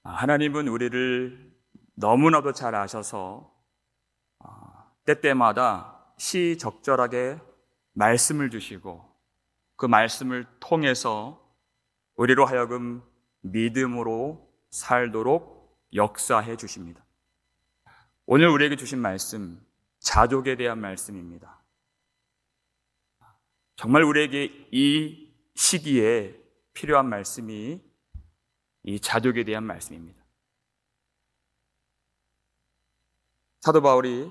하나님은 우리를 너무나도 잘 아셔서 때때마다 시적절하게 말씀을 주시고 그 말씀을 통해서 우리로 하여금 믿음으로 살도록 역사해 주십니다. 오늘 우리에게 주신 말씀, 자족에 대한 말씀입니다. 정말 우리에게 이 시기에 필요한 말씀이 이 자족에 대한 말씀입니다. 사도 바울이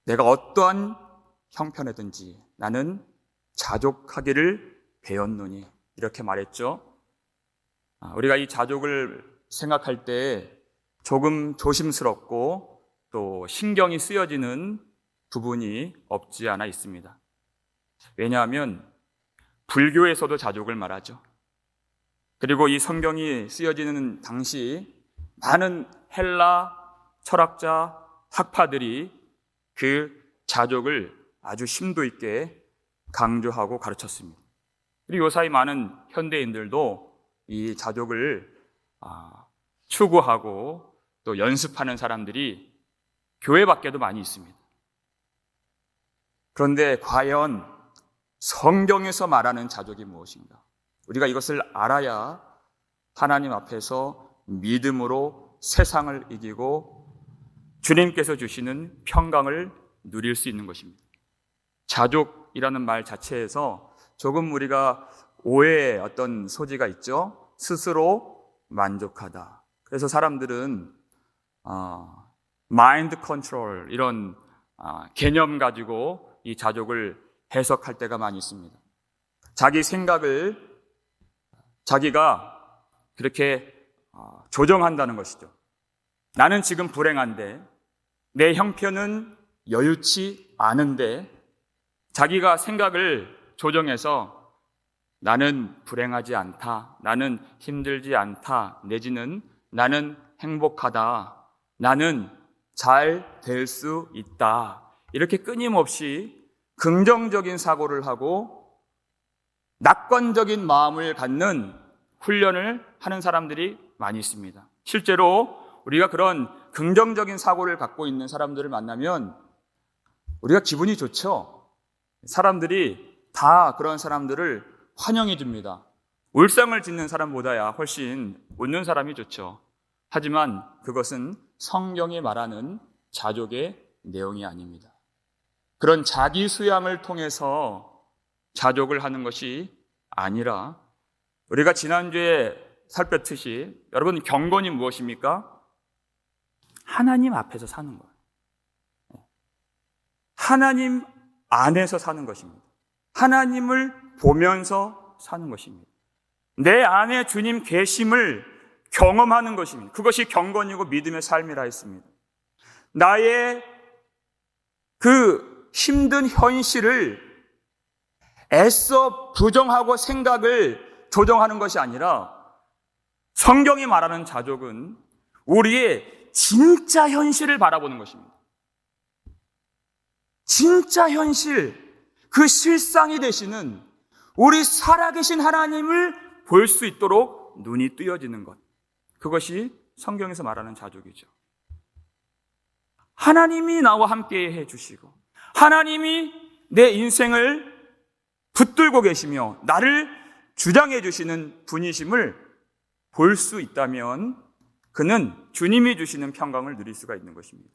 내가 어떠한 형편이든지 나는 자족하기를 배웠노니 이렇게 말했죠. 우리가 이 자족을 생각할 때 조금 조심스럽고 또 신경이 쓰여지는 부분이 없지 않아 있습니다. 왜냐하면 불교에서도 자족을 말하죠. 그리고 이 성경이 쓰여지는 당시 많은 헬라 철학자, 학파들이 그 자족을 아주 심도 있게 강조하고 가르쳤습니다. 그리고 요사이 많은 현대인들도 이 자족을 추구하고 또 연습하는 사람들이 교회 밖에도 많이 있습니다. 그런데 과연 성경에서 말하는 자족이 무엇인가? 우리가 이것을 알아야 하나님 앞에서 믿음으로 세상을 이기고 주님께서 주시는 평강을 누릴 수 있는 것입니다. 자족이라는 말 자체에서 조금 우리가 오해의 어떤 소지가 있죠. 스스로 만족하다. 그래서 사람들은 마인드 컨트롤 이런 개념 가지고 이 자족을 해석할 때가 많이 있습니다. 자기 생각을 자기가 그렇게 조정한다는 것이죠. 나는 지금 불행한데 내 형편은 여유치 않은데 자기가 생각을 조정해서 나는 불행하지 않다, 나는 힘들지 않다, 내지는 나는 행복하다, 나는 잘 될 수 있다, 이렇게 끊임없이 긍정적인 사고를 하고 낙관적인 마음을 갖는 훈련을 하는 사람들이 많이 있습니다. 실제로 우리가 그런 긍정적인 사고를 갖고 있는 사람들을 만나면 우리가 기분이 좋죠. 사람들이 다 그런 사람들을 환영해 줍니다. 울상을 짓는 사람보다야 훨씬 웃는 사람이 좋죠. 하지만 그것은 성경이 말하는 자족의 내용이 아닙니다. 그런 자기 수양을 통해서 자족을 하는 것이 아니라 우리가 지난주에 살폈듯이 여러분 경건이 무엇입니까? 하나님 앞에서 사는 거예요. 하나님 안에서 사는 것입니다. 하나님을 보면서 사는 것입니다. 내 안에 주님 계심을 경험하는 것입니다. 그것이 경건이고 믿음의 삶이라 했습니다. 나의 그 힘든 현실을 애써 부정하고 생각을 조정하는 것이 아니라 성경이 말하는 자족은 우리의 진짜 현실을 바라보는 것입니다. 진짜 현실, 그 실상이 되시는 우리 살아계신 하나님을 볼 수 있도록 눈이 뜨여지는 것. 그것이 성경에서 말하는 자족이죠. 하나님이 나와 함께 해주시고 하나님이 내 인생을 붙들고 계시며 나를 주장해 주시는 분이심을 볼 수 있다면 그는 주님이 주시는 평강을 누릴 수가 있는 것입니다.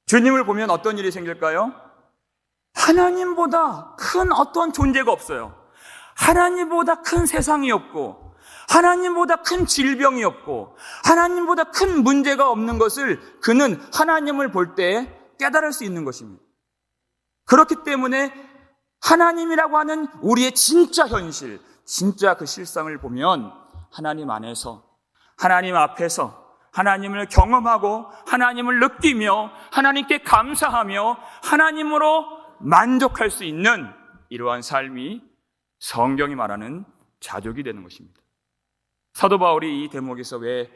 주님을 보면 어떤 일이 생길까요? 하나님보다 큰 어떤 존재가 없어요. 하나님보다 큰 세상이 없고 하나님보다 큰 질병이 없고 하나님보다 큰 문제가 없는 것을 그는 하나님을 볼 때 깨달을 수 있는 것입니다. 그렇기 때문에 하나님이라고 하는 우리의 진짜 현실, 진짜 그 실상을 보면 하나님 안에서, 하나님 앞에서 하나님을 경험하고 하나님을 느끼며 하나님께 감사하며 하나님으로 만족할 수 있는 이러한 삶이 성경이 말하는 자족이 되는 것입니다. 사도 바울이 이 대목에서 왜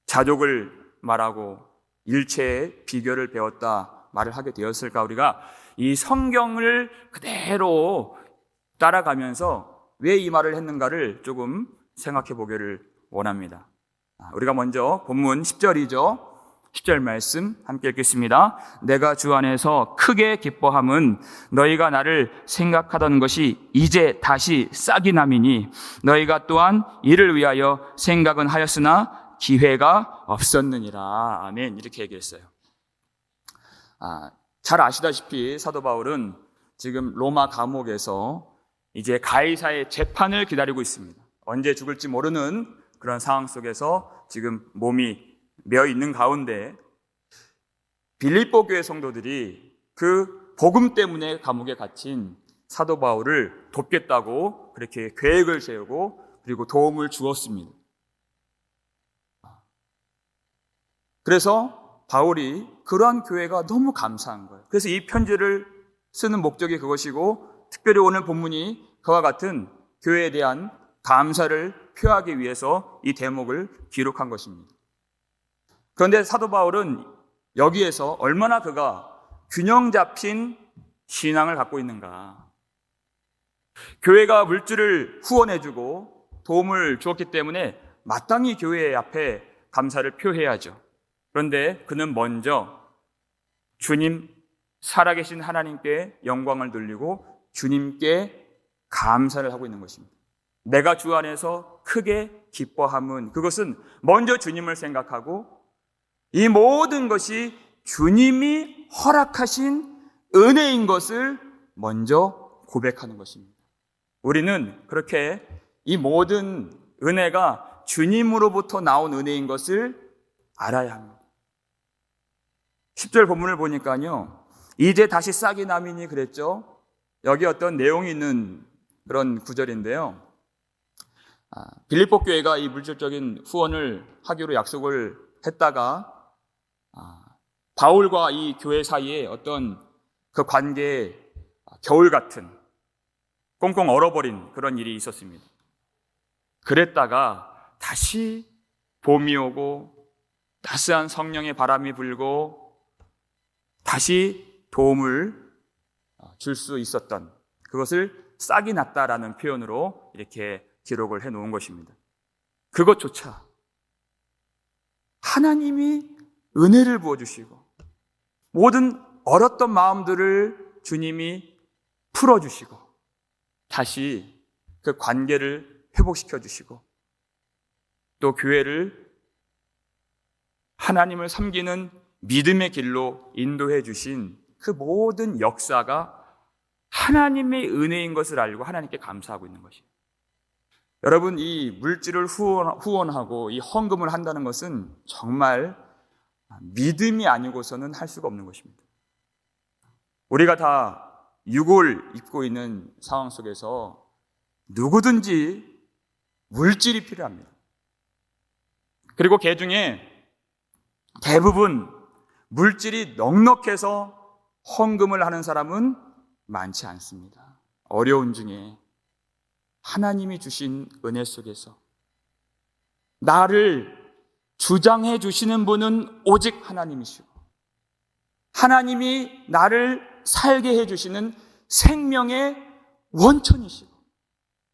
자족을 말하고 일체의 비결을 배웠다 말을 하게 되었을까? 우리가 이 성경을 그대로 따라가면서 왜 이 말을 했는가를 조금 생각해 보기를 원합니다. 우리가 먼저 본문 10절이죠. 10절 말씀 함께 읽겠습니다. 내가 주 안에서 크게 기뻐함은 너희가 나를 생각하던 것이 이제 다시 싹이 남이니 너희가 또한 이를 위하여 생각은 하였으나 기회가 없었느니라. 아멘. 이렇게 얘기했어요. 잘 아시다시피 사도 바울은 지금 로마 감옥에서 이제 가이사의 재판을 기다리고 있습니다. 언제 죽을지 모르는 그런 상황 속에서 지금 몸이 매어 있는 가운데 빌립보 교회 성도들이 그 복음 때문에 감옥에 갇힌 사도 바울을 돕겠다고 그렇게 계획을 세우고 그리고 도움을 주었습니다. 그래서 바울이 그러한 교회가 너무 감사한 거예요. 그래서 이 편지를 쓰는 목적이 그것이고 특별히 오늘 본문이 그와 같은 교회에 대한 감사를 표하기 위해서 이 대목을 기록한 것입니다. 그런데 사도 바울은 여기에서 얼마나 그가 균형 잡힌 신앙을 갖고 있는가. 교회가 물질을 후원해주고 도움을 주었기 때문에 마땅히 교회 앞에 감사를 표해야죠. 그런데 그는 먼저 주님, 살아계신 하나님께 영광을 돌리고 주님께 감사를 하고 있는 것입니다. 내가 주 안에서 크게 기뻐함은 그것은 먼저 주님을 생각하고 이 모든 것이 주님이 허락하신 은혜인 것을 먼저 고백하는 것입니다. 우리는 그렇게 이 모든 은혜가 주님으로부터 나온 은혜인 것을 알아야 합니다. 10절 본문을 보니까요. 이제 다시 싹이 남이니 그랬죠. 여기 어떤 내용이 있는 그런 구절인데요. 빌립보 교회가 이 물질적인 후원을 하기로 약속을 했다가 바울과 이 교회 사이에 어떤 그 관계에 겨울 같은 꽁꽁 얼어버린 그런 일이 있었습니다. 그랬다가 다시 봄이 오고 따스한 성령의 바람이 불고 다시 도움을 줄 수 있었던 그것을 싹이 났다라는 표현으로 이렇게 기록을 해놓은 것입니다. 그것조차 하나님이 은혜를 부어주시고 모든 얼었던 마음들을 주님이 풀어주시고 다시 그 관계를 회복시켜주시고 또 교회를 하나님을 섬기는 믿음의 길로 인도해 주신 그 모든 역사가 하나님의 은혜인 것을 알고 하나님께 감사하고 있는 것이에요. 여러분, 이 물질을 후원하고 이 헌금을 한다는 것은 정말 믿음이 아니고서는 할 수가 없는 것입니다. 우리가 다 육을 입고 있는 상황 속에서 누구든지 물질이 필요합니다. 그리고 그 중에 대부분 물질이 넉넉해서 헌금을 하는 사람은 많지 않습니다. 어려운 중에 하나님이 주신 은혜 속에서 나를 주장해 주시는 분은 오직 하나님이시고 하나님이 나를 살게 해 주시는 생명의 원천이시고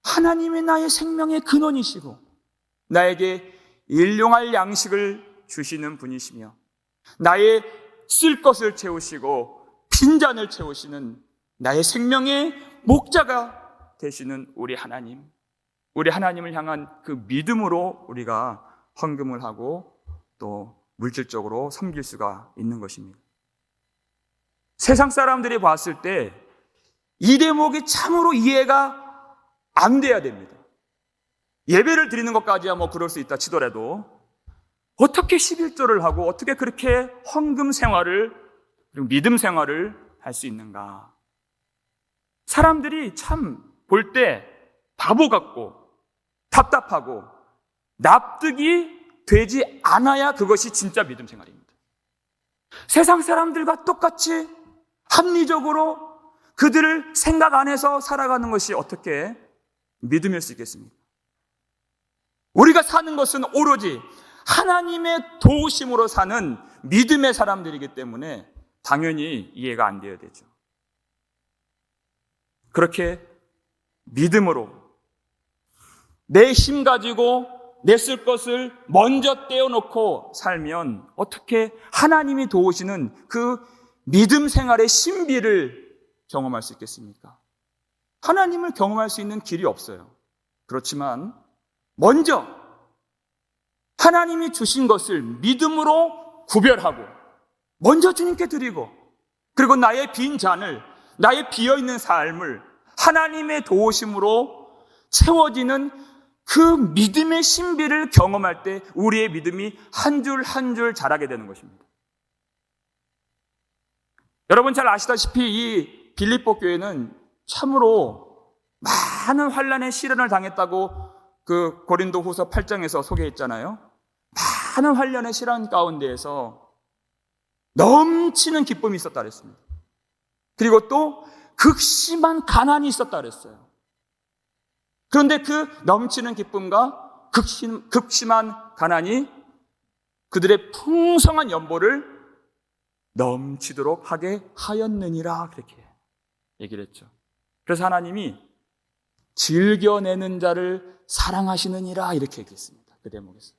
하나님이 나의 생명의 근원이시고 나에게 일용할 양식을 주시는 분이시며 나의 쓸 것을 채우시고 빈잔을 채우시는 나의 생명의 목자가 되시는 우리 하나님을 향한 그 믿음으로 우리가 헌금을 하고 또 물질적으로 섬길 수가 있는 것입니다. 세상 사람들이 봤을 때 이 대목이 참으로 이해가 안 돼야 됩니다. 예배를 드리는 것까지야 뭐 그럴 수 있다 치더라도 어떻게 11조를 하고 어떻게 그렇게 헌금 생활을 그리고 믿음 생활을 할 수 있는가? 사람들이 참 볼 때 바보 같고 답답하고 납득이 되지 않아야 그것이 진짜 믿음 생활입니다. 세상 사람들과 똑같이 합리적으로 그들을 생각 안에서 살아가는 것이 어떻게 믿음일 수 있겠습니까? 우리가 사는 것은 오로지 하나님의 도우심으로 사는 믿음의 사람들이기 때문에 당연히 이해가 안 되어야 되죠. 그렇게 믿음으로 내 힘 가지고 내 쓸 것을 먼저 떼어놓고 살면 어떻게 하나님이 도우시는 그 믿음 생활의 신비를 경험할 수 있겠습니까? 하나님을 경험할 수 있는 길이 없어요. 그렇지만 먼저 하나님이 주신 것을 믿음으로 구별하고 먼저 주님께 드리고, 그리고 나의 빈 잔을, 나의 비어있는 삶을 하나님의 도우심으로 채워지는 그 믿음의 신비를 경험할 때 우리의 믿음이 한 줄 한 줄 자라게 되는 것입니다. 여러분 잘 아시다시피 이 빌립보 교회는 참으로 많은 환난의 시련을 당했다고 그 고린도후서 8장에서 소개했잖아요. 많은 환난의 시련 가운데에서 넘치는 기쁨이 있었다 그랬습니다. 그리고 또 극심한 가난이 있었다 그랬어요. 그런데 그 넘치는 기쁨과 극심한 가난이 그들의 풍성한 연보를 넘치도록 하게 하였느니라, 그렇게 얘기를 했죠. 그래서 하나님이 즐겨내는 자를 사랑하시느니라 이렇게 얘기했습니다. 그 대목에서.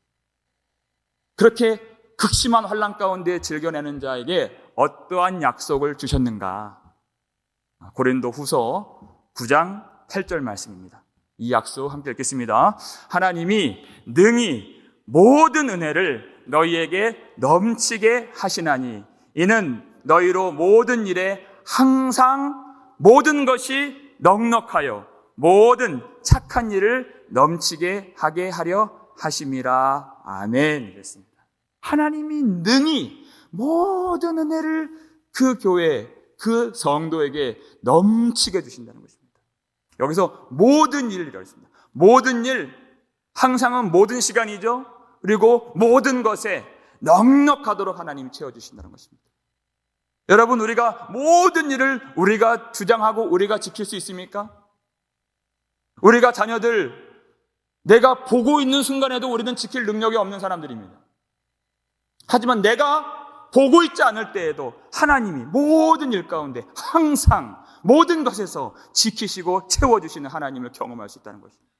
그렇게 극심한 환난 가운데 즐겨내는 자에게 어떠한 약속을 주셨는가? 고린도 후서 9장 8절 말씀입니다. 이 약속 함께 읽겠습니다. 하나님이 능히 모든 은혜를 너희에게 넘치게 하시나니 이는 너희로 모든 일에 항상 모든 것이 넉넉하여 모든 착한 일을 넘치게 하게 하려 하심이라. 아멘. 그랬습니다. 하나님이 능히 모든 은혜를 그 교회, 그 성도에게 넘치게 주신다는 것입니다. 여기서 모든 일이라고 했습니다. 모든 일, 항상은 모든 시간이죠. 그리고 모든 것에 넉넉하도록 하나님이 채워주신다는 것입니다. 여러분, 우리가 모든 일을 우리가 주장하고 우리가 지킬 수 있습니까? 우리가 자녀들, 내가 보고 있는 순간에도 우리는 지킬 능력이 없는 사람들입니다. 하지만 내가 보고 있지 않을 때에도 하나님이 모든 일 가운데 항상 모든 것에서 지키시고 채워주시는 하나님을 경험할 수 있다는 것입니다.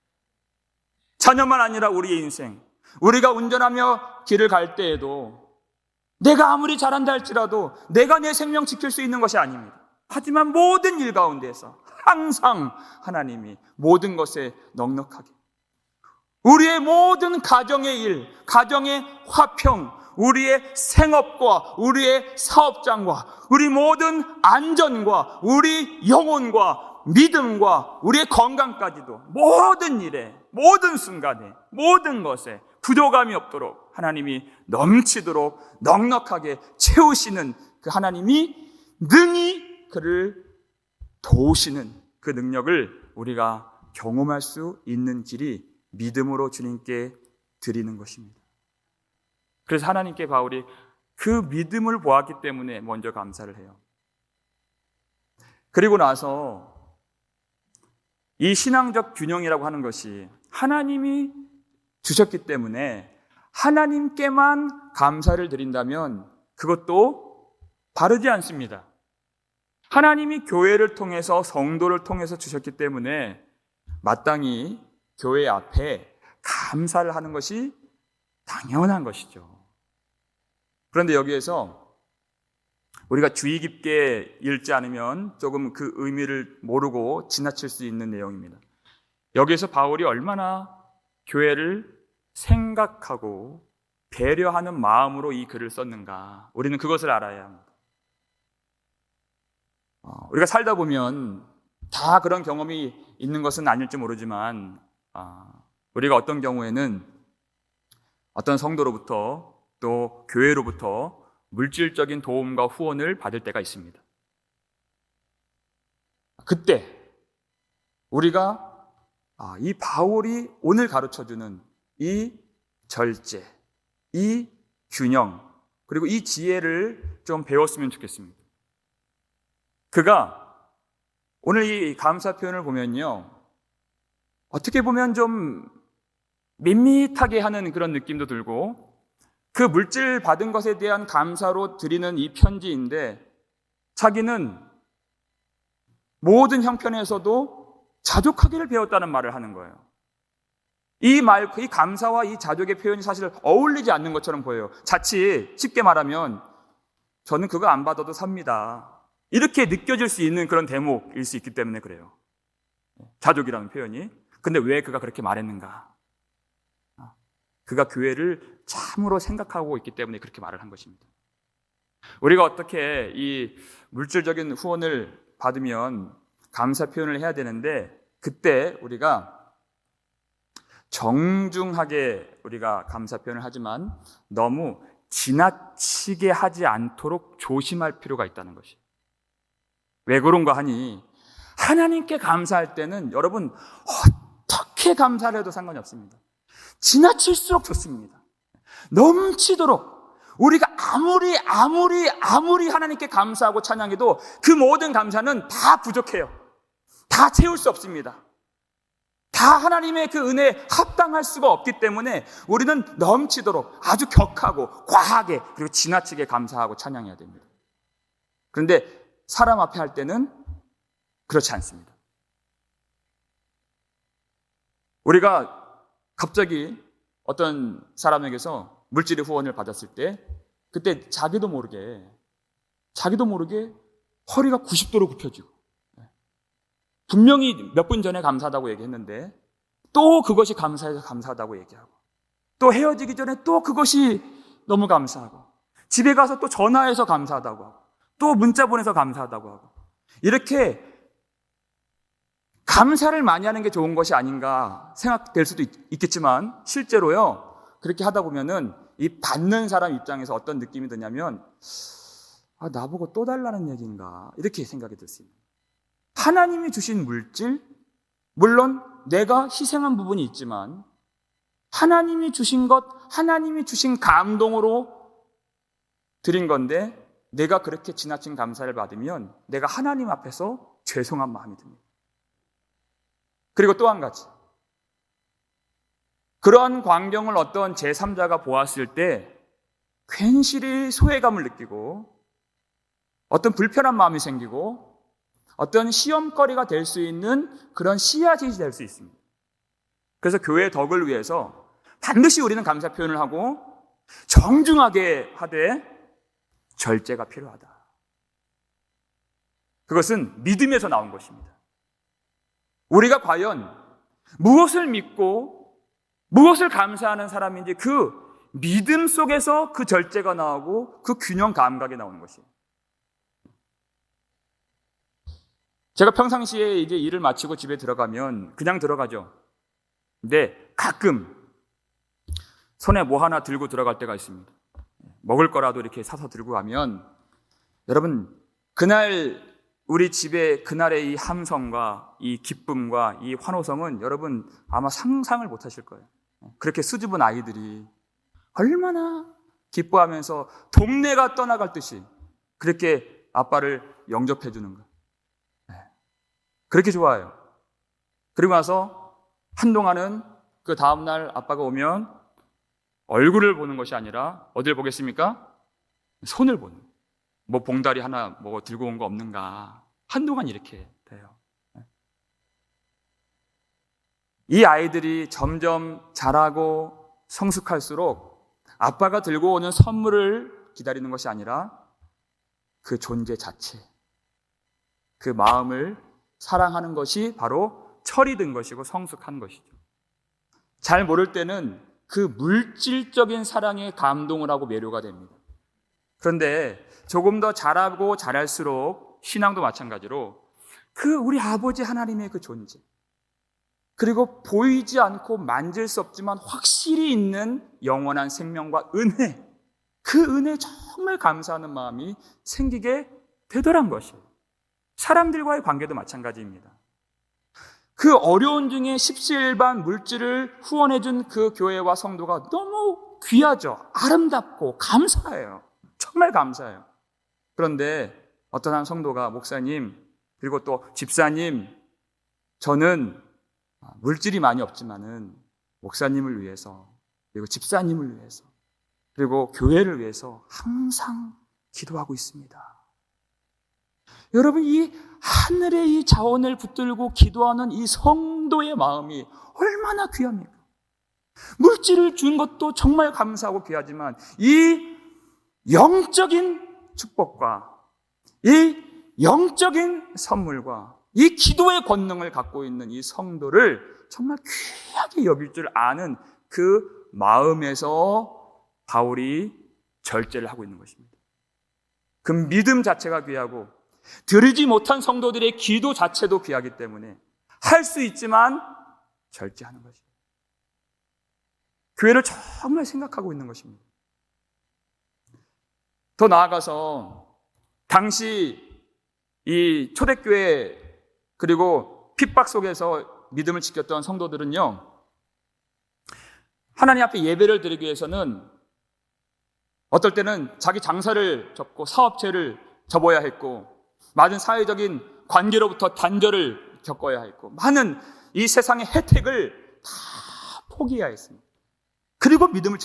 자녀만 아니라 우리의 인생, 우리가 운전하며 길을 갈 때에도 내가 아무리 잘한다 할지라도 내가 내 생명 지킬 수 있는 것이 아닙니다. 하지만 모든 일 가운데에서 항상 하나님이 모든 것에 넉넉하게, 우리의 모든 가정의 일, 가정의 화평, 우리의 생업과 우리의 사업장과 우리 모든 안전과 우리 영혼과 믿음과 우리의 건강까지도 모든 일에, 모든 순간에, 모든 것에 부족함이 없도록 하나님이 넘치도록 넉넉하게 채우시는 그 하나님이 능히 그를 도우시는 그 능력을 우리가 경험할 수 있는 길이 믿음으로 주님께 드리는 것입니다. 그래서 하나님께 바울이 그 믿음을 보았기 때문에 먼저 감사를 해요. 그리고 나서 이 신앙적 균형이라고 하는 것이 하나님이 주셨기 때문에 하나님께만 감사를 드린다면 그것도 바르지 않습니다. 하나님이 교회를 통해서, 성도를 통해서 주셨기 때문에 마땅히 교회 앞에 감사를 하는 것이 당연한 것이죠. 그런데 여기에서 우리가 주의 깊게 읽지 않으면 조금 그 의미를 모르고 지나칠 수 있는 내용입니다. 여기에서 바울이 얼마나 교회를 생각하고 배려하는 마음으로 이 글을 썼는가, 우리는 그것을 알아야 합니다. 우리가 살다 보면 다 그런 경험이 있는 것은 아닐지 모르지만 우리가 어떤 경우에는 어떤 성도로부터 또 교회로부터 물질적인 도움과 후원을 받을 때가 있습니다. 그때 우리가 이 바울이 오늘 가르쳐주는 이 절제, 이 균형, 그리고 이 지혜를 좀 배웠으면 좋겠습니다. 그가 오늘 이 감사 표현을 보면요, 어떻게 보면 좀 밋밋하게 하는 그런 느낌도 들고, 그 물질 받은 것에 대한 감사로 드리는 이 편지인데 자기는 모든 형편에서도 자족하기를 배웠다는 말을 하는 거예요. 이 감사와 이 자족의 표현이 사실 어울리지 않는 것처럼 보여요. 자칫 쉽게 말하면 저는 그거 안 받아도 삽니다. 이렇게 느껴질 수 있는 그런 대목일 수 있기 때문에 그래요. 자족이라는 표현이. 근데 왜 그가 그렇게 말했는가? 그가 교회를 참으로 생각하고 있기 때문에 그렇게 말을 한 것입니다. 우리가 어떻게 이 물질적인 후원을 받으면 감사 표현을 해야 되는데, 그때 우리가 정중하게 우리가 감사 표현을 하지만 너무 지나치게 하지 않도록 조심할 필요가 있다는 것이에요. 왜 그런가 하니, 하나님께 감사할 때는 여러분 어떻게 감사를 해도 상관이 없습니다. 지나칠수록 좋습니다. 넘치도록 우리가 아무리 하나님께 감사하고 찬양해도 그 모든 감사는 다 부족해요. 다 채울 수 없습니다. 다 하나님의 그 은혜에 합당할 수가 없기 때문에 우리는 넘치도록 아주 격하고 과하게 그리고 지나치게 감사하고 찬양해야 됩니다. 그런데 사람 앞에 할 때는 그렇지 않습니다. 우리가 갑자기 어떤 사람에게서 물질의 후원을 받았을 때 그때 자기도 모르게 허리가 90도로 굽혀지고, 분명히 몇 분 전에 감사하다고 얘기했는데 또 그것이 감사해서 감사하다고 얘기하고, 또 헤어지기 전에 또 그것이 너무 감사하고, 집에 가서 또 전화해서 감사하다고 하고, 또 문자 보내서 감사하다고 하고, 이렇게 감사를 많이 하는 게 좋은 것이 아닌가 생각될 수도 있겠지만, 실제로요, 그렇게 하다 보면은 이 받는 사람 입장에서 어떤 느낌이 드냐면, 나보고 또 달라는 얘기인가, 이렇게 생각이 들 수 있습니다. 하나님이 주신 물질, 물론 내가 희생한 부분이 있지만 하나님이 주신 것, 하나님이 주신 감동으로 드린 건데, 내가 그렇게 지나친 감사를 받으면 내가 하나님 앞에서 죄송한 마음이 듭니다. 그리고 또 한 가지, 그런 광경을 어떤 제3자가 보았을 때 괜시리 소외감을 느끼고 어떤 불편한 마음이 생기고 어떤 시험거리가 될 수 있는 그런 씨앗이 될 수 있습니다. 그래서 교회의 덕을 위해서 반드시 우리는 감사 표현을 하고 정중하게 하되 절제가 필요하다. 그것은 믿음에서 나온 것입니다. 우리가 과연 무엇을 믿고 무엇을 감사하는 사람인지 그 믿음 속에서 그 절제가 나오고 그 균형 감각이 나오는 것이에요. 제가 평상시에 이제 일을 마치고 집에 들어가면 그냥 들어가죠. 근데 가끔 손에 뭐 하나 들고 들어갈 때가 있습니다. 먹을 거라도 이렇게 사서 들고 가면, 여러분, 그날 우리 집에 그날의 이 함성과 이 기쁨과 이 환호성은 여러분 아마 상상을 못 하실 거예요. 그렇게 수줍은 아이들이 얼마나 기뻐하면서 동네가 떠나갈 듯이 그렇게 아빠를 영접해 주는 거예요. 그렇게 좋아해요. 그리고 나서 한동안은 그 다음날 아빠가 오면 얼굴을 보는 것이 아니라 어딜 보겠습니까? 손을 보는. 뭐 봉다리 하나 뭐 들고 온 거 없는가. 한동안 이렇게 돼요. 이 아이들이 점점 자라고 성숙할수록 아빠가 들고 오는 선물을 기다리는 것이 아니라 그 존재 자체, 그 마음을 사랑하는 것이 바로 철이 든 것이고 성숙한 것이죠. 잘 모를 때는 그 물질적인 사랑에 감동을 하고 매료가 됩니다. 그런데 조금 더 자라고 자랄수록 신앙도 마찬가지로 그 우리 아버지 하나님의 그 존재, 그리고 보이지 않고 만질 수 없지만 확실히 있는 영원한 생명과 은혜, 그 은혜에 정말 감사하는 마음이 생기게 되더란 것이에요. 사람들과의 관계도 마찬가지입니다. 그 어려운 중에 십시일반 물질을 후원해준 그 교회와 성도가 너무 귀하죠. 아름답고 감사해요. 정말 감사해요. 그런데 어떤 한 성도가, 목사님, 그리고 또 집사님, 저는 물질이 많이 없지만은 목사님을 위해서, 그리고 집사님을 위해서, 그리고 교회를 위해서 항상 기도하고 있습니다. 여러분, 이 하늘의 이 자원을 붙들고 기도하는 이 성도의 마음이 얼마나 귀합니까? 물질을 준 것도 정말 감사하고 귀하지만 이 영적인 축복과 이 영적인 선물과 이 기도의 권능을 갖고 있는 이 성도를 정말 귀하게 여길 줄 아는 그 마음에서 바울이 절제를 하고 있는 것입니다. 그 믿음 자체가 귀하고 드리지 못한 성도들의 기도 자체도 귀하기 때문에 할 수 있지만 절제하는 것입니다. 교회를 정말 생각하고 있는 것입니다. 더 나아가서 당시 이 초대교회 그리고 핍박 속에서 믿음을 지켰던 성도들은요, 하나님 앞에 예배를 드리기 위해서는 어떨 때는 자기 장사를 접고 사업체를 접어야 했고, 많은 사회적인 관계로부터 단절을 겪어야 했고, 많은 이 세상의 혜택을 다 포기해야 했습니다. 그리고 믿음을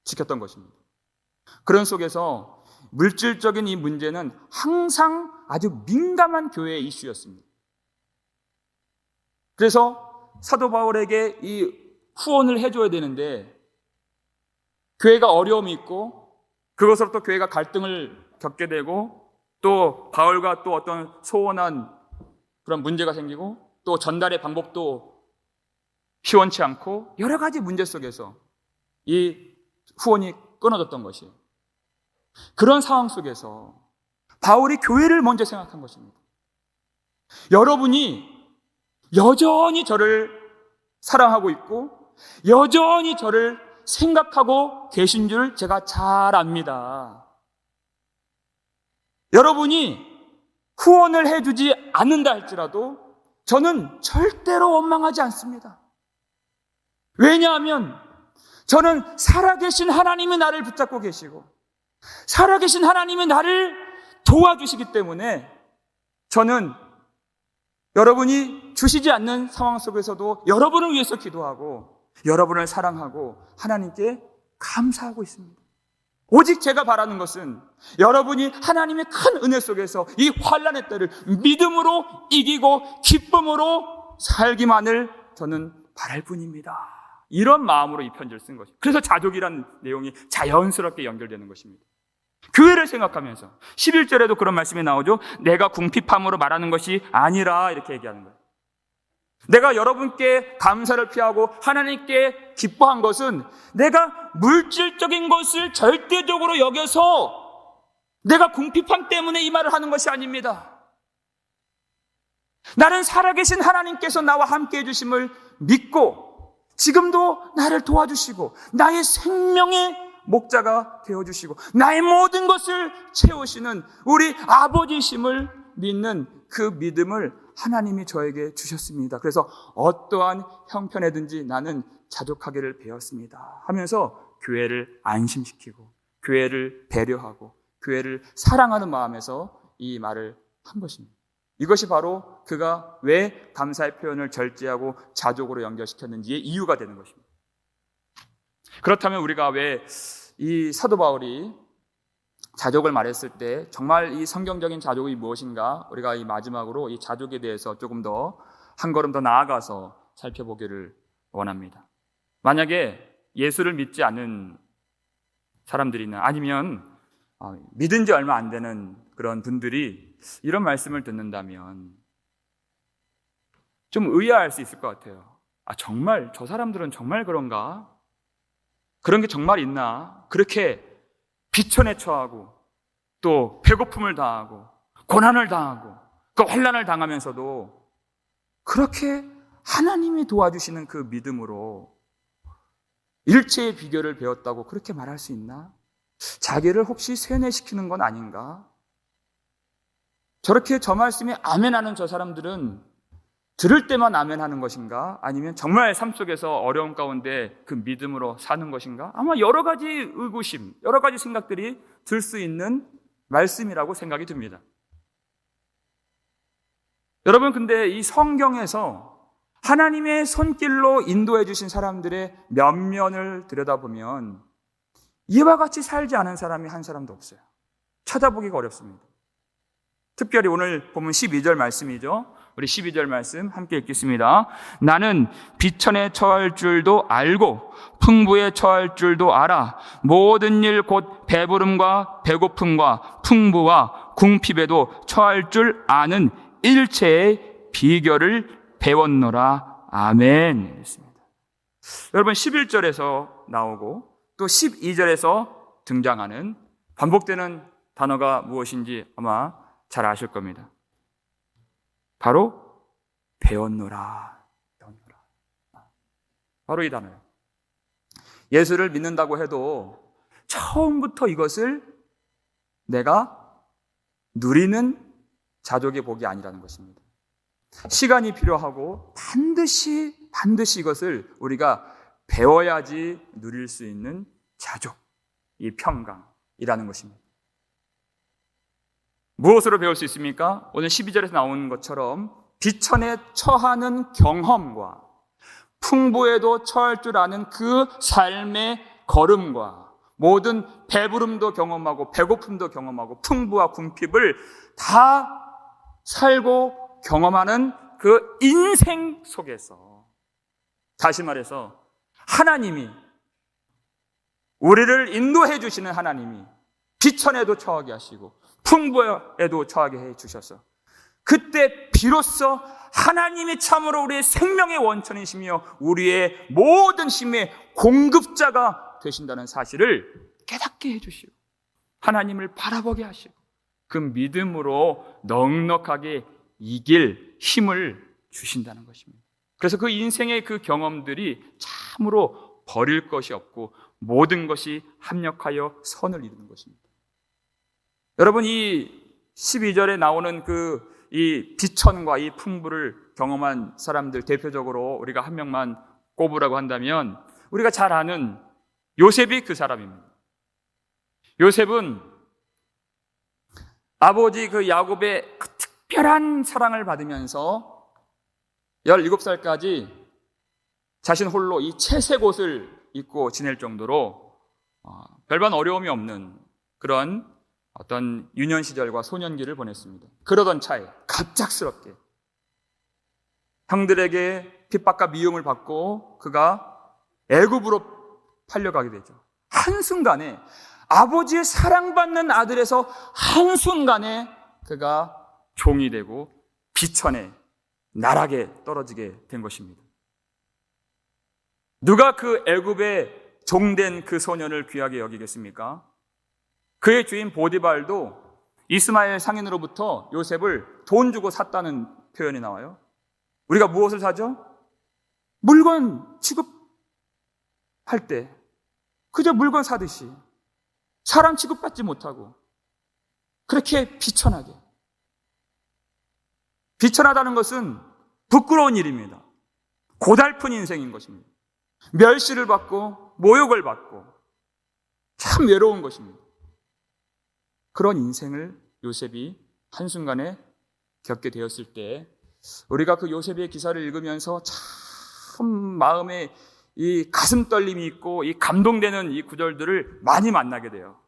지켰던 것입니다. 그런 속에서 물질적인 이 문제는 항상 아주 민감한 교회의 이슈였습니다. 그래서 사도 바울에게 이 후원을 해줘야 되는데 교회가 어려움이 있고 그것으로부터 교회가 갈등을 겪게 되고 또 바울과 또 어떤 소원한 그런 문제가 생기고 또 전달의 방법도 시원치 않고 여러 가지 문제 속에서 이 후원이 끊어졌던 것이에요. 그런 상황 속에서 바울이 교회를 먼저 생각한 것입니다. 여러분이 여전히 저를 사랑하고 있고 여전히 저를 생각하고 계신 줄 제가 잘 압니다. 여러분이 후원을 해주지 않는다 할지라도 저는 절대로 원망하지 않습니다. 왜냐하면 저는 살아계신 하나님이 나를 붙잡고 계시고 살아계신 하나님이 나를 도와주시기 때문에 저는 여러분이 주시지 않는 상황 속에서도 여러분을 위해서 기도하고 여러분을 사랑하고 하나님께 감사하고 있습니다. 오직 제가 바라는 것은 여러분이 하나님의 큰 은혜 속에서 이 환난의 때를 믿음으로 이기고 기쁨으로 살기만을 저는 바랄 뿐입니다. 이런 마음으로 이 편지를 쓴 것입니다. 그래서 자족이라는 내용이 자연스럽게 연결되는 것입니다. 교회를 생각하면서 11절에도 그런 말씀이 나오죠. 내가 궁핍함으로 말하는 것이 아니라 이렇게 얘기하는 거예요. 내가 여러분께 감사를 피하고 하나님께 기뻐한 것은 내가 물질적인 것을 절대적으로 여겨서 내가 궁핍함 때문에 이 말을 하는 것이 아닙니다. 나는 살아계신 하나님께서 나와 함께 해주심을 믿고 지금도 나를 도와주시고 나의 생명의 목자가 되어주시고 나의 모든 것을 채우시는 우리 아버지심을 믿는 그 믿음을 하나님이 저에게 주셨습니다. 그래서 어떠한 형편에든지 나는 자족하기를 배웠습니다 하면서 교회를 안심시키고 교회를 배려하고 교회를 사랑하는 마음에서 이 말을 한 것입니다. 이것이 바로 그가 왜 감사의 표현을 절제하고 자족으로 연결시켰는지의 이유가 되는 것입니다. 그렇다면 우리가 왜 이 사도 바울이 자족을 말했을 때 정말 이 성경적인 자족이 무엇인가 우리가 이 마지막으로 이 자족에 대해서 조금 더 한 걸음 더 나아가서 살펴보기를 원합니다. 만약에 예수를 믿지 않는 사람들이나 아니면 믿은 지 얼마 안 되는 그런 분들이 이런 말씀을 듣는다면 좀 의아할 수 있을 것 같아요. 정말 저 사람들은 정말 그런가? 그런 게 정말 있나? 그렇게 비천에 처하고 또 배고픔을 당하고 고난을 당하고 그 환난을 당하면서도 그렇게 하나님이 도와주시는 그 믿음으로 일체의 비결을 배웠다고 그렇게 말할 수 있나? 자기를 혹시 세뇌시키는 건 아닌가? 저렇게 저 말씀에 아멘하는 저 사람들은 들을 때만 아멘하는 것인가? 아니면 정말 삶 속에서 어려움 가운데 그 믿음으로 사는 것인가? 아마 여러 가지 의구심, 여러 가지 생각들이 들 수 있는 말씀이라고 생각이 듭니다. 여러분, 근데 이 성경에서 하나님의 손길로 인도해 주신 사람들의 면면을 들여다보면 이와 같이 살지 않은 사람이 한 사람도 없어요. 찾아보기가 어렵습니다. 특별히 오늘 보면 12절 말씀이죠. 우리 12절 말씀 함께 읽겠습니다. 나는 비천에 처할 줄도 알고 풍부에 처할 줄도 알아. 모든 일 곧 배부름과 배고픔과 풍부와 궁핍에도 처할 줄 아는 일체의 비결을 배웠노라. 아멘. 했습니다. 여러분 11절에서 나오고 또 12절에서 등장하는 반복되는 단어가 무엇인지 아마 잘 아실 겁니다. 바로 배웠노라. 바로 이 단어예요. 예수를 믿는다고 해도 처음부터 이것을 내가 누리는 자족의 복이 아니라는 것입니다. 시간이 필요하고 반드시 이것을 우리가 배워야지 누릴 수 있는 자족, 이 평강이라는 것입니다. 무엇으로 배울 수 있습니까? 오늘 12절에서 나오는 것처럼 비천에 처하는 경험과 풍부에도 처할 줄 아는 그 삶의 걸음과 모든 배부름도 경험하고 배고픔도 경험하고 풍부와 궁핍을 다 살고 경험하는 그 인생 속에서, 다시 말해서 하나님이, 우리를 인도해 주시는 하나님이 비천에도 처하게 하시고 풍부에도 처하게 해 주셔서 그때 비로소 하나님이 참으로 우리의 생명의 원천이시며 우리의 모든 힘의 공급자가 되신다는 사실을 깨닫게 해주시고 하나님을 바라보게 하시고 그 믿음으로 넉넉하게 이길 힘을 주신다는 것입니다. 그래서 그 인생의 그 경험들이 참으로 버릴 것이 없고 모든 것이 합력하여 선을 이루는 것입니다. 여러분, 이 12절에 나오는 이 비천과 이 풍부를 경험한 사람들, 대표적으로 우리가 한 명만 꼽으라고 한다면 우리가 잘 아는 요셉이 그 사람입니다. 요셉은 아버지 그 야곱의 그 특별한 사랑을 받으면서 17살까지 자신 홀로 이 채색 옷을 입고 지낼 정도로 별반 어려움이 없는 그런 어떤 유년 시절과 소년기를 보냈습니다. 그러던 차에 갑작스럽게 형들에게 핍박과 미움을 받고 그가 애굽으로 팔려가게 되죠. 한순간에 아버지의 사랑받는 아들에서 한순간에 그가 종이 되고 비천에 나락에 떨어지게 된 것입니다. 누가 그 애굽의 종된 그 소년을 귀하게 여기겠습니까? 그의 주인 보디발도 이스마엘 상인으로부터 요셉을 돈 주고 샀다는 표현이 나와요. 우리가 무엇을 사죠? 물건 취급할 때 그저 물건 사듯이 사람 취급받지 못하고 그렇게 비천하게. 비천하다는 것은 부끄러운 일입니다. 고달픈 인생인 것입니다. 멸시를 받고 모욕을 받고 참 외로운 것입니다. 그런 인생을 요셉이 한순간에 겪게 되었을 때 우리가 그 요셉의 기사를 읽으면서 참 마음에 이 가슴 떨림이 있고 이 감동되는 이 구절들을 많이 만나게 돼요.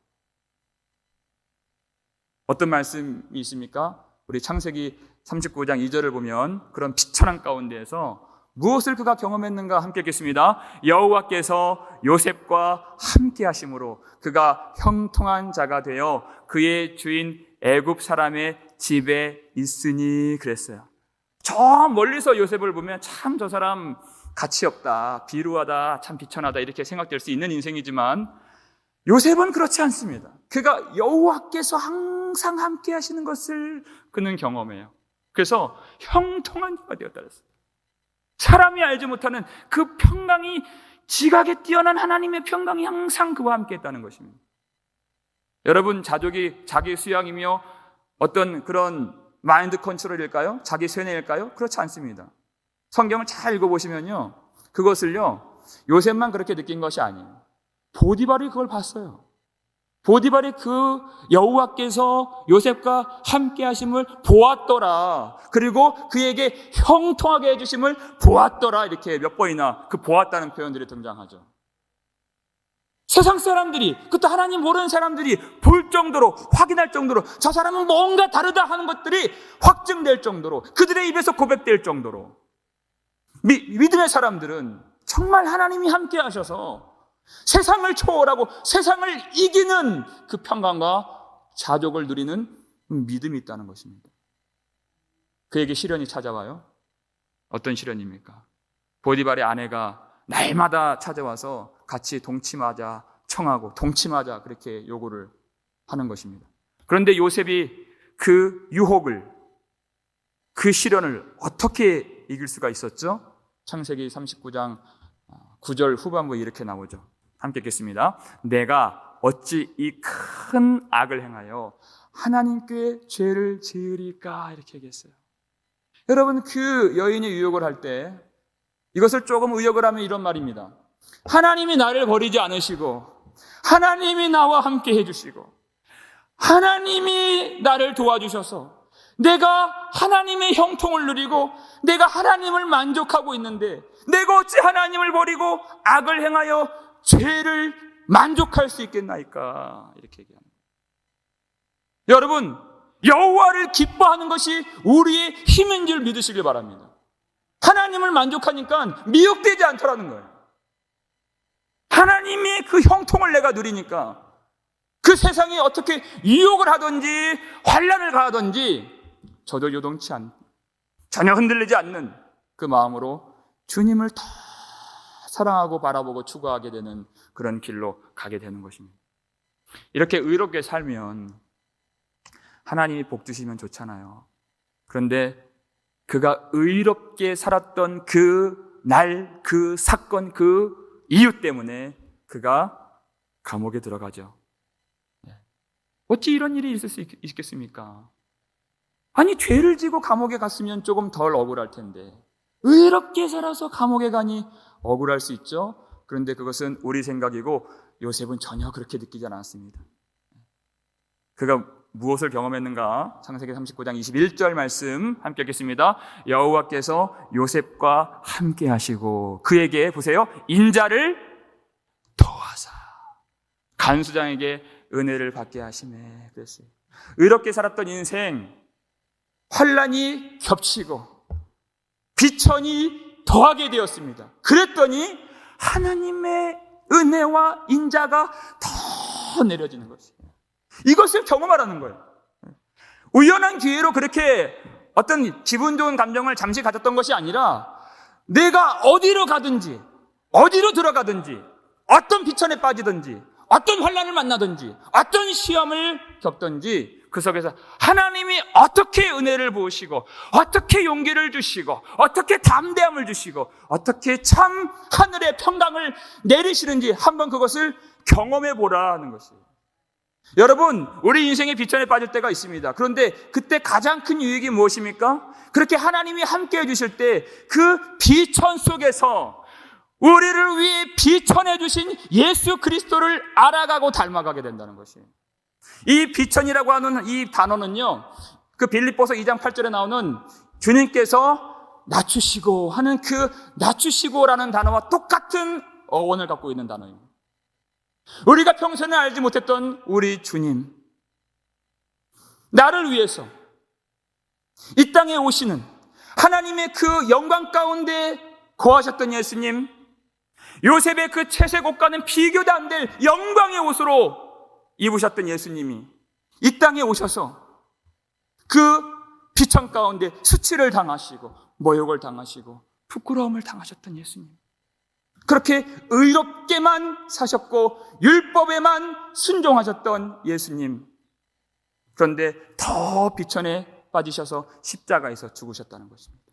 어떤 말씀이 있습니까? 우리 창세기 39장 2절을 보면 그런 비천한 가운데에서 무엇을 그가 경험했는가 함께 읽겠습니다. 여호와께서 요셉과 함께 하심으로 그가 형통한 자가 되어 그의 주인 애굽 사람의 집에 있으니 그랬어요. 저 멀리서 요셉을 보면 참 저 사람 가치 없다, 비루하다, 참 비천하다 이렇게 생각될 수 있는 인생이지만 요셉은 그렇지 않습니다. 그가 여호와께서 항상 함께 하시는 것을 그는 경험해요. 그래서 형통한 자가 되었다 그랬어요. 사람이 알지 못하는 그 평강이, 지각에 뛰어난 하나님의 평강이 항상 그와 함께 했다는 것입니다. 여러분, 자족이 자기 수양이며 어떤 그런 마인드 컨트롤일까요? 자기 쇠뇌일까요? 그렇지 않습니다. 성경을 잘 읽어보시면요, 그것을요 요셉만 그렇게 느낀 것이 아니에요. 보디발이 그걸 봤어요. 보디발이 그 여호와께서 요셉과 함께 하심을 보았더라. 그리고 그에게 형통하게 해주심을 보았더라. 이렇게 몇 번이나 그 보았다는 표현들이 등장하죠. 세상 사람들이, 그것도 하나님 모르는 사람들이 볼 정도로, 확인할 정도로, 저 사람은 뭔가 다르다 하는 것들이 확증될 정도로, 그들의 입에서 고백될 정도로 믿음의 사람들은 정말 하나님이 함께 하셔서 세상을 초월하고 세상을 이기는 그 평강과 자족을 누리는 믿음이 있다는 것입니다. 그에게 시련이 찾아와요. 어떤 시련입니까? 보디발의 아내가 날마다 찾아와서 같이 동침하자 청하고 동침하자 그렇게 요구를 하는 것입니다. 그런데 요셉이 그 유혹을, 그 시련을 어떻게 이길 수가 있었죠? 창세기 39장 9절 후반부에 이렇게 나오죠. 함께 읽겠습니다. 내가 어찌 이 큰 악을 행하여 하나님께 죄를 지으리까, 이렇게 얘기했어요. 여러분, 그 여인이 유혹을 할 때 이것을 조금 의역을 하면 이런 말입니다. 하나님이 나를 버리지 않으시고 하나님이 나와 함께 해주시고 하나님이 나를 도와주셔서 내가 하나님의 형통을 누리고 내가 하나님을 만족하고 있는데 내가 어찌 하나님을 버리고 악을 행하여 죄를 만족할 수 있겠나이까, 이렇게 얘기합니다. 여러분, 여호와를 기뻐하는 것이 우리의 힘인 줄 믿으시길 바랍니다. 하나님을 만족하니까 미혹되지 않더라는 거예요. 하나님이 그 형통을 내가 누리니까 그 세상이 어떻게 유혹을 하든지 환난을 가하든지 저도 요동치 않는, 전혀 흔들리지 않는 그 마음으로 주님을 더 사랑하고 바라보고 추구하게 되는 그런 길로 가게 되는 것입니다. 이렇게 의롭게 살면 하나님이 복 주시면 좋잖아요. 그런데 그가 의롭게 살았던 그 날, 그 사건, 그 이유 때문에 그가 감옥에 들어가죠. 어찌 이런 일이 있을 수 있겠습니까? 아니, 죄를 지고 감옥에 갔으면 조금 덜 억울할 텐데 의롭게 살아서 감옥에 가니 억울할 수 있죠. 그런데 그것은 우리 생각이고 요셉은 전혀 그렇게 느끼지 않았습니다. 그가 무엇을 경험했는가? 창세기 39장 21절 말씀 함께 읽겠습니다. 여호와께서 요셉과 함께 하시고 그에게, 보세요, 인자를 더하사 간수장에게 은혜를 받게 하시네, 그랬어요. 의롭게 살았던 인생, 환난이 겹치고 비천이 더하게 되었습니다. 그랬더니 하나님의 은혜와 인자가 더 내려지는 것이에요. 이것을 경험하라는 거예요. 우연한 기회로 그렇게 어떤 기분 좋은 감정을 잠시 가졌던 것이 아니라 내가 어디로 가든지 어디로 들어가든지 어떤 비천에 빠지든지 어떤 환난을 만나든지 어떤 시험을 겪든지 그 속에서 하나님이 어떻게 은혜를 부으시고 어떻게 용기를 주시고 어떻게 담대함을 주시고 어떻게 참 하늘의 평강을 내리시는지 한번 그것을 경험해 보라는 것이에요. 여러분, 우리 인생의 비천에 빠질 때가 있습니다. 그런데 그때 가장 큰 유익이 무엇입니까? 그렇게 하나님이 함께 해주실 때 그 비천 속에서 우리를 위해 비천해 주신 예수 그리스도를 알아가고 닮아가게 된다는 것이에요. 이 비천이라고 하는 이 단어는요, 그 빌립보서 2장 8절에 나오는 주님께서 낮추시고 하는 그 낮추시고라는 단어와 똑같은 어원을 갖고 있는 단어입니다. 우리가 평소에 알지 못했던 우리 주님, 나를 위해서 이 땅에 오시는 하나님의 그 영광 가운데 거하셨던 예수님, 요셉의 그 채색 옷과는 비교도 안 될 영광의 옷으로 입으셨던 예수님이 이 땅에 오셔서 그 비천 가운데 수치를 당하시고 모욕을 당하시고 부끄러움을 당하셨던 예수님, 그렇게 의롭게만 사셨고 율법에만 순종하셨던 예수님, 그런데 더 비천에 빠지셔서 십자가에서 죽으셨다는 것입니다.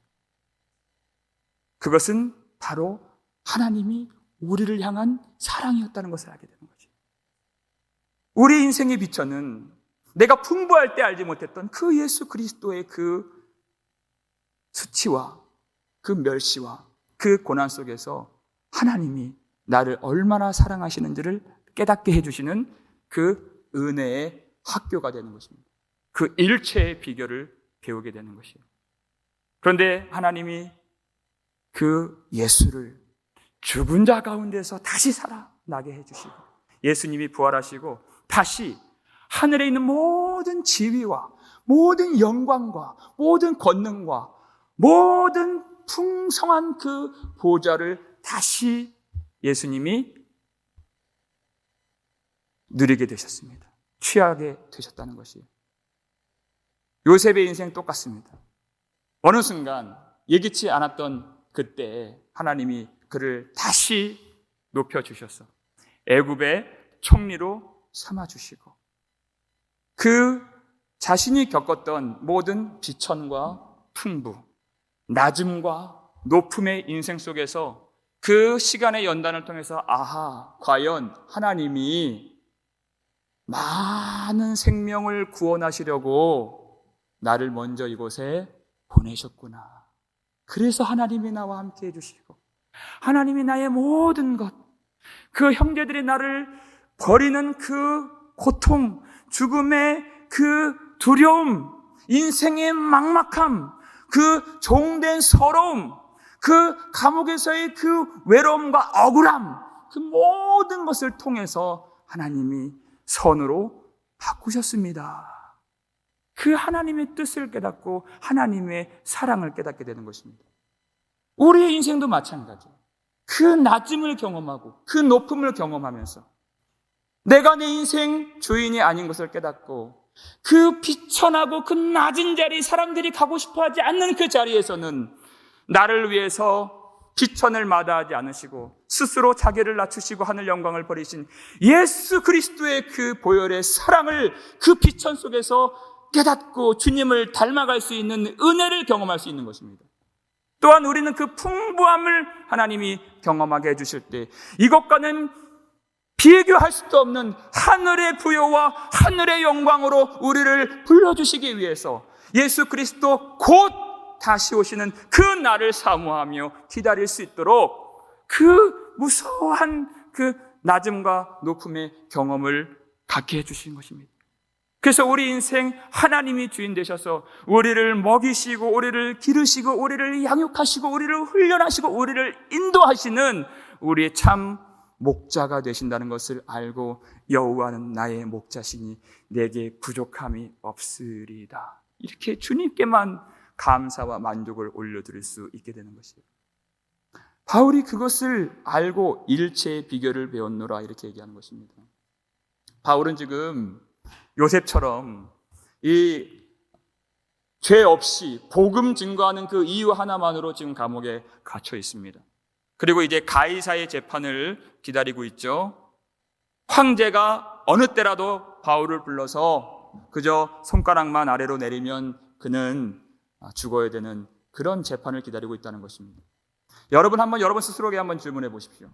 그것은 바로 하나님이 우리를 향한 사랑이었다는 것을 알게 되는 거죠. 우리 인생의 비천은 내가 풍부할 때 알지 못했던 그 예수 그리스도의 그 수치와 그 멸시와 그 고난 속에서 하나님이 나를 얼마나 사랑하시는지를 깨닫게 해주시는 그 은혜의 학교가 되는 것입니다. 그 일체의 비결을 배우게 되는 것이에요. 그런데 하나님이 그 예수를 죽은 자 가운데서 다시 살아나게 해주시고 예수님이 부활하시고 다시 하늘에 있는 모든 지위와 모든 영광과 모든 권능과 모든 풍성한 그 보좌를 다시 예수님이 누리게 되셨습니다. 취하게 되셨다는 것이에요. 요셉의 인생 똑같습니다. 어느 순간 예기치 않았던 그때 하나님이 그를 다시 높여주셔서 애굽의 총리로 삼아주시고 그 자신이 겪었던 모든 비천과 풍부, 낮음과 높음의 인생 속에서 그 시간의 연단을 통해서 아하, 과연 하나님이 많은 생명을 구원하시려고 나를 먼저 이곳에 보내셨구나. 그래서 하나님이 나와 함께 해주시고 하나님이 나의 모든 것, 그 형제들이 나를 버리는 그 고통, 죽음의 그 두려움, 인생의 막막함, 그 종된 서러움, 그 감옥에서의 그 외로움과 억울함, 그 모든 것을 통해서 하나님이 선으로 바꾸셨습니다. 그 하나님의 뜻을 깨닫고 하나님의 사랑을 깨닫게 되는 것입니다. 우리의 인생도 마찬가지예요. 그 낮음을 경험하고 그 높음을 경험하면서 내가 내 인생 주인이 아닌 것을 깨닫고 그 비천하고 그 낮은 자리, 사람들이 가고 싶어하지 않는 그 자리에서는 나를 위해서 비천을 마다하지 않으시고 스스로 자기를 낮추시고 하늘 영광을 버리신 예수 그리스도의 그 보혈의 사랑을 그 비천 속에서 깨닫고 주님을 닮아갈 수 있는 은혜를 경험할 수 있는 것입니다. 또한 우리는 그 풍부함을 하나님이 경험하게 해주실 때 이것과는 비교할 수도 없는 하늘의 부여와 하늘의 영광으로 우리를 불러주시기 위해서 예수 그리스도 곧 다시 오시는 그 날을 사모하며 기다릴 수 있도록 그 무서워한 그 낮음과 높음의 경험을 갖게 해주신 것입니다. 그래서 우리 인생 하나님이 주인 되셔서 우리를 먹이시고 우리를 기르시고 우리를 양육하시고 우리를 훈련하시고 우리를 인도하시는 우리의 참 목자가 되신다는 것을 알고 여호와는 나의 목자시니 내게 부족함이 없으리다. 이렇게 주님께만 감사와 만족을 올려드릴 수 있게 되는 것이에요. 바울이 그것을 알고 일체의 비결을 배웠노라 이렇게 얘기하는 것입니다. 바울은 지금 요셉처럼 이 죄 없이 복음 증거하는 그 이유 하나만으로 지금 감옥에 갇혀 있습니다. 그리고 이제 가이사의 재판을 기다리고 있죠. 황제가 어느 때라도 바울을 불러서 그저 손가락만 아래로 내리면 그는 죽어야 되는 그런 재판을 기다리고 있다는 것입니다. 여러분 스스로에게 한번 질문해 보십시오.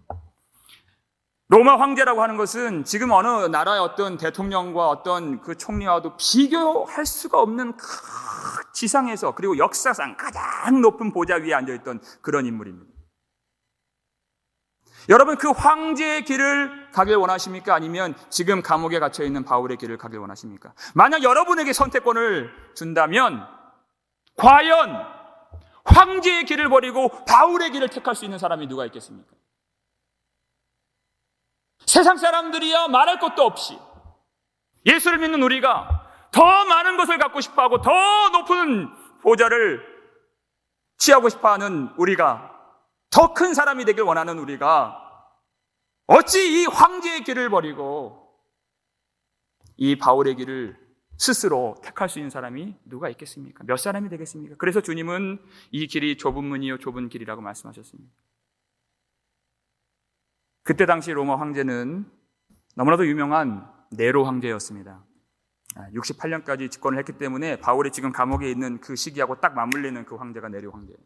로마 황제라고 하는 것은 지금 어느 나라의 어떤 대통령과 어떤 그 총리와도 비교할 수가 없는 그 지상에서 그리고 역사상 가장 높은 보좌 위에 앉아있던 그런 인물입니다. 여러분 그 황제의 길을 가길 원하십니까? 아니면 지금 감옥에 갇혀있는 바울의 길을 가길 원하십니까? 만약 여러분에게 선택권을 준다면 과연 황제의 길을 버리고 바울의 길을 택할 수 있는 사람이 누가 있겠습니까? 세상 사람들이야 말할 것도 없이 예수를 믿는 우리가 더 많은 것을 갖고 싶어하고 더 높은 보좌를 취하고 싶어하는 우리가 더 큰 사람이 되길 원하는 우리가 어찌 이 황제의 길을 버리고 이 바울의 길을 스스로 택할 수 있는 사람이 누가 있겠습니까? 몇 사람이 되겠습니까? 그래서 주님은 이 길이 좁은 문이요 좁은 길이라고 말씀하셨습니다. 그때 당시 로마 황제는 너무나도 유명한 네로 황제였습니다. 68년까지 집권을 했기 때문에 바울이 지금 감옥에 있는 그 시기하고 딱 맞물리는 그 황제가 네로 황제예요.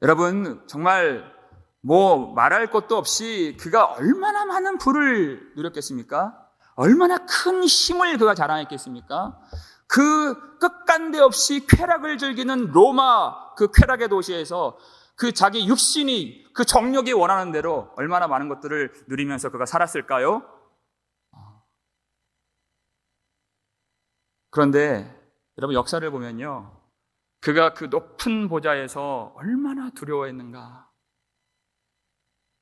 여러분 정말 말할 것도 없이 그가 얼마나 많은 부를 누렸겠습니까? 얼마나 큰 힘을 그가 자랑했겠습니까? 그 끝간데 없이 쾌락을 즐기는 로마 그 쾌락의 도시에서 그 자기 육신이 그 정력이 원하는 대로 얼마나 많은 것들을 누리면서 그가 살았을까요? 그런데 여러분 역사를 보면요, 그가 그 높은 보좌에서 얼마나 두려워했는가.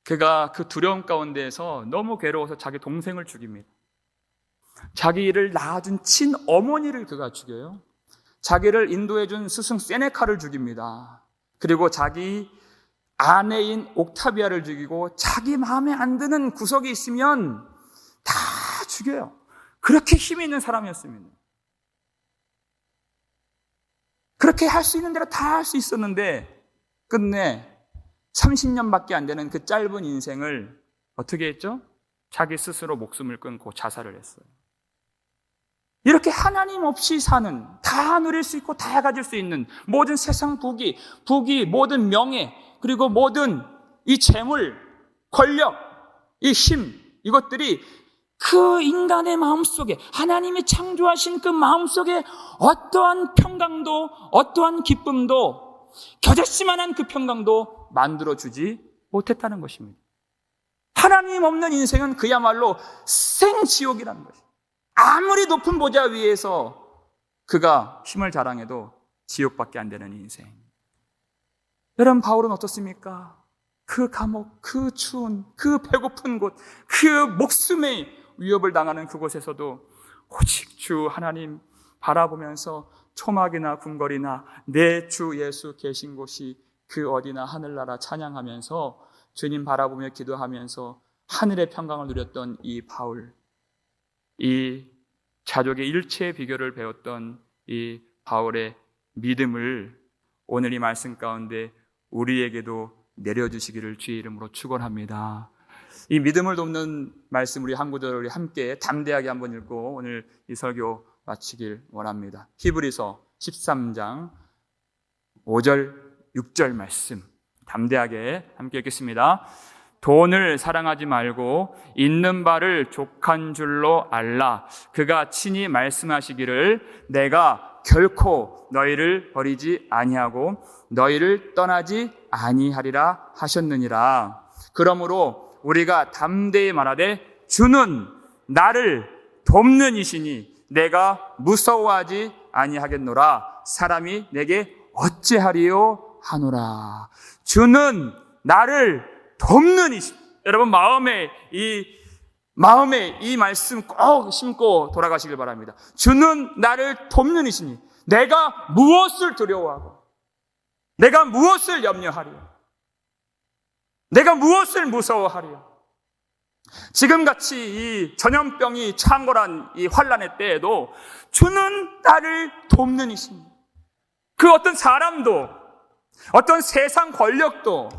그가 그 두려움 가운데에서 너무 괴로워서 자기 동생을 죽입니다. 자기를 낳아준 친어머니를 그가 죽여요. 자기를 인도해준 스승 세네카를 죽입니다. 그리고 자기 아내인 옥타비아를 죽이고 자기 마음에 안 드는 구석이 있으면 다 죽여요. 그렇게 힘이 있는 사람이었습니다. 그렇게 할 수 있는 대로 다 할 수 있었는데 끝내 30년밖에 안 되는 그 짧은 인생을 어떻게 했죠? 자기 스스로 목숨을 끊고 자살을 했어요. 이렇게 하나님 없이 사는, 다 누릴 수 있고 다 가질 수 있는 모든 세상 부귀, 모든 명예, 그리고 모든 이 재물, 권력, 이 힘, 이것들이 그 인간의 마음속에, 하나님이 창조하신 그 마음속에 어떠한 평강도, 어떠한 기쁨도, 겨자씨만한 그 평강도 만들어주지 못했다는 것입니다. 하나님 없는 인생은 그야말로 생지옥이라는 것입니다. 아무리 높은 보좌 위에서 그가 힘을 자랑해도 지옥밖에 안 되는 인생. 여러분, 바울은 어떻습니까? 그 감옥, 그 추운, 그 배고픈 곳, 그 목숨의 위협을 당하는 그곳에서도 오직 주 하나님 바라보면서 초막이나 궁궐이나 내 주 예수 계신 곳이 그 어디나 하늘나라 찬양하면서 주님 바라보며 기도하면서 하늘의 평강을 누렸던 이 바울, 이 자족의 일체의 비결을 배웠던 이 바울의 믿음을 오늘 이 말씀 가운데 우리에게도 내려주시기를 주의 이름으로 축원합니다. 이 믿음을 돕는 말씀 우리 한 구절 우리 함께 담대하게 한번 읽고 오늘 이 설교 마치길 원합니다. 히브리서 13장 5절 6절 말씀 담대하게 함께 읽겠습니다. 돈을 사랑하지 말고 있는 바를 족한 줄로 알라. 그가 친히 말씀하시기를 내가 결코 너희를 버리지 아니하고 너희를 떠나지 아니하리라 하셨느니라. 그러므로 우리가 담대히 말하되 주는 나를 돕는 이시니 내가 무서워하지 아니하겠노라. 사람이 내게 어찌하리요 하노라. 주는 나를 돕는 이시. 여러분 마음에 이 말씀 꼭 심고 돌아가시길 바랍니다. 주는 나를 돕는 이시니 내가 무엇을 두려워하고 내가 무엇을 염려하리요? 내가 무엇을 무서워하리요? 지금같이 이 전염병이 창궐한 이 환란의 때에도 주는 나를 돕는 이시니 그 어떤 사람도 어떤 세상 권력도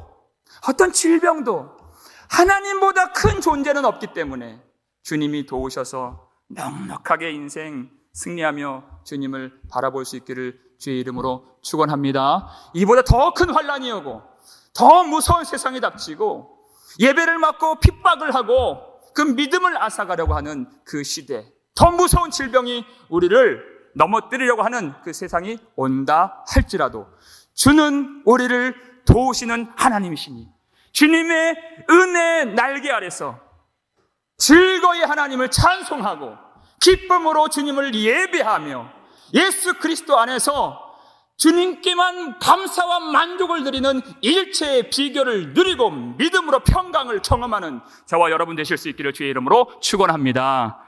어떤 질병도 하나님보다 큰 존재는 없기 때문에 주님이 도우셔서 넉넉하게 인생 승리하며 주님을 바라볼 수 있기를 주의 이름으로 축원합니다. 이보다 더 큰 환란이 오고 더 무서운 세상이 닥치고 예배를 막고 핍박을 하고 그 믿음을 앗아가려고 하는 그 시대, 더 무서운 질병이 우리를 넘어뜨리려고 하는 그 세상이 온다 할지라도 주는 우리를 도우시는 하나님이시니 주님의 은혜의 날개 아래서 즐거이 하나님을 찬송하고 기쁨으로 주님을 예배하며 예수 그리스도 안에서 주님께만 감사와 만족을 드리는 일체의 비결을 누리고 믿음으로 평강을 경험하는 저와 여러분 되실 수 있기를 주의 이름으로 축원합니다.